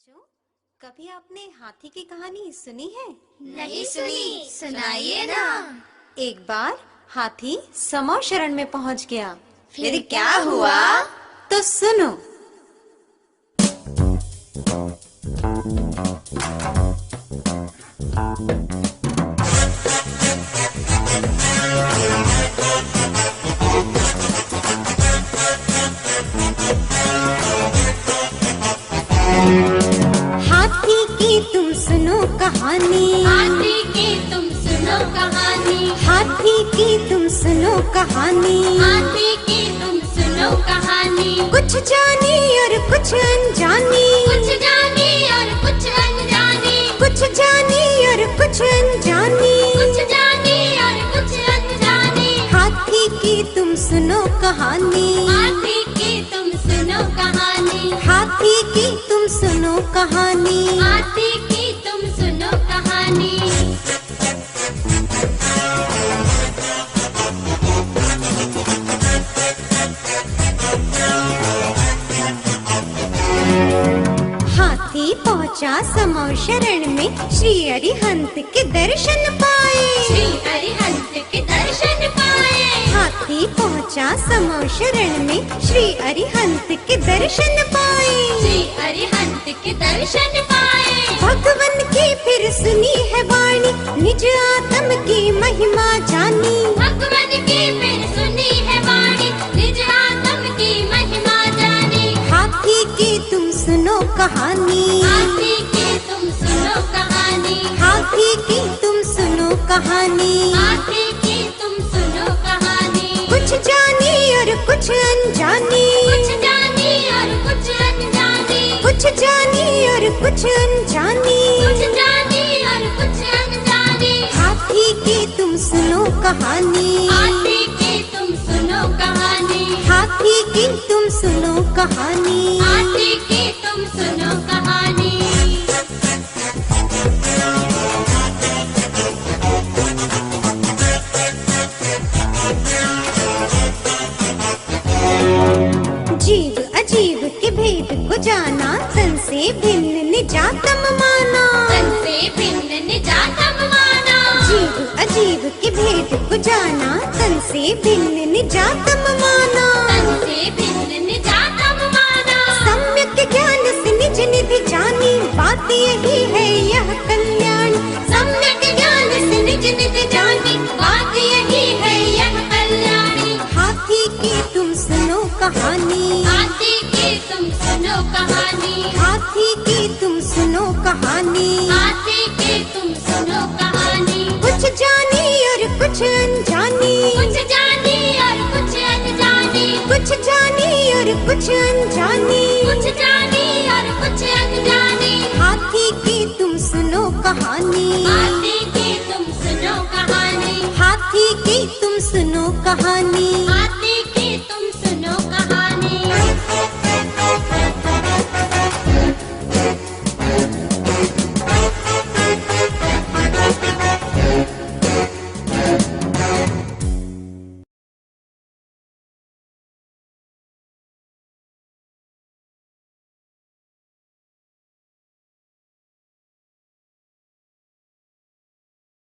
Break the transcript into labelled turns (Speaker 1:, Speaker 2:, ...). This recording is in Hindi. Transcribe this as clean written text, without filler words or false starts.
Speaker 1: बच्चों, कभी आपने हाथी की कहानी सुनी है?
Speaker 2: नहीं सुनी, सुनाइए ना।
Speaker 1: एक बार हाथी समौ शरण में पहुंच गया।
Speaker 2: फिर क्या हुआ?
Speaker 1: तो सुनो। हाथी की तुम सुनो कहानी,
Speaker 2: हाथी की तुम सुनो कहानी,
Speaker 1: हाथी की तुम सुनो कहानी,
Speaker 2: हाथी की तुम सुनो कहानी।
Speaker 1: कुछ जानी और कुछ अनजानी,
Speaker 2: कुछ जानी और कुछ अनजानी,
Speaker 1: कुछ जानी और कुछ अनजानी,
Speaker 2: कुछ जानी और कुछ अनजानी।
Speaker 1: हाथी की तुम सुनो कहानी,
Speaker 2: हाथी की तुम सुनो कहानी,
Speaker 1: हाथी की तुम सुनो कहानी।
Speaker 2: हाथी की तुम सुनो कहानी।
Speaker 1: हाथी पहुंचा समौ शरण में, श्री अरिहंत के दर्शन पाए।
Speaker 2: श्री अरिहंत के दर्शन पाए।
Speaker 1: हाथी पहुंचा समौ शरण में, श्री अरिहंत के दर्शन पाए।
Speaker 2: श्री अरिहंत के दर्शन पाए।
Speaker 1: भगवन की फिर सुनी है वाणी, निज आत्म की महिमा जानी।
Speaker 2: भगवन की फिर सुनी है वाणी, निज आत्म की महिमा जानी।
Speaker 1: हाथी की तुम सुनो कहानी,
Speaker 2: हाथी की तुम सुनो कहानी,
Speaker 1: हाथी की तुम सुनो कहानी।
Speaker 2: हाथी की तुम सुनो कहानी।
Speaker 1: कुछ जानी और कुछ अनजानी,
Speaker 2: कुछ जानी और कुछ अनजानी,
Speaker 1: कुछ जानी और कुछ अनजानी।
Speaker 2: कुछ जानी और कुछ अनजानी।
Speaker 1: हाथी की तुम सुनो कहानी,
Speaker 2: हाथी की तुम सुनो कहानी,
Speaker 1: हाथी की तुम सुनो कहानी।
Speaker 2: हाथी की तुम सुनो कहानी।
Speaker 1: जीव अजीव के भेद को जाना, तन से भिन्न निजातम माना।
Speaker 2: तन से भिन्न निजातम माना।
Speaker 1: जीव अजीव के भेद को जाना, तन से भिन्न निजातम माना।
Speaker 2: तन से भिन्न निजातम माना।
Speaker 1: सम्यक ज्ञान से निज निधि जानी, बात यही है यह कल्याण।
Speaker 2: सम्यक ज्ञान से निज निधि जानी, बात यही है यह कल्याणी।
Speaker 1: हाथी की तुम सुनो कहानी,
Speaker 2: हाथी की तुम सुनो कहानी,
Speaker 1: हाथी की तुम सुनो कहानी।
Speaker 2: हाथी की तुम सुनो कहानी।
Speaker 1: कुछ जानी और कुछ अनजानी,
Speaker 2: कुछ जानी और कुछ अनजानी,
Speaker 1: कुछ जानी और कुछ अनजानी।
Speaker 2: कुछ जानी और कुछ अनजानी।
Speaker 1: हाथी की तुम सुनो कहानी,
Speaker 2: हाथी की तुम सुनो कहानी,
Speaker 1: हाथी की तुम सुनो कहानी।
Speaker 2: हाथी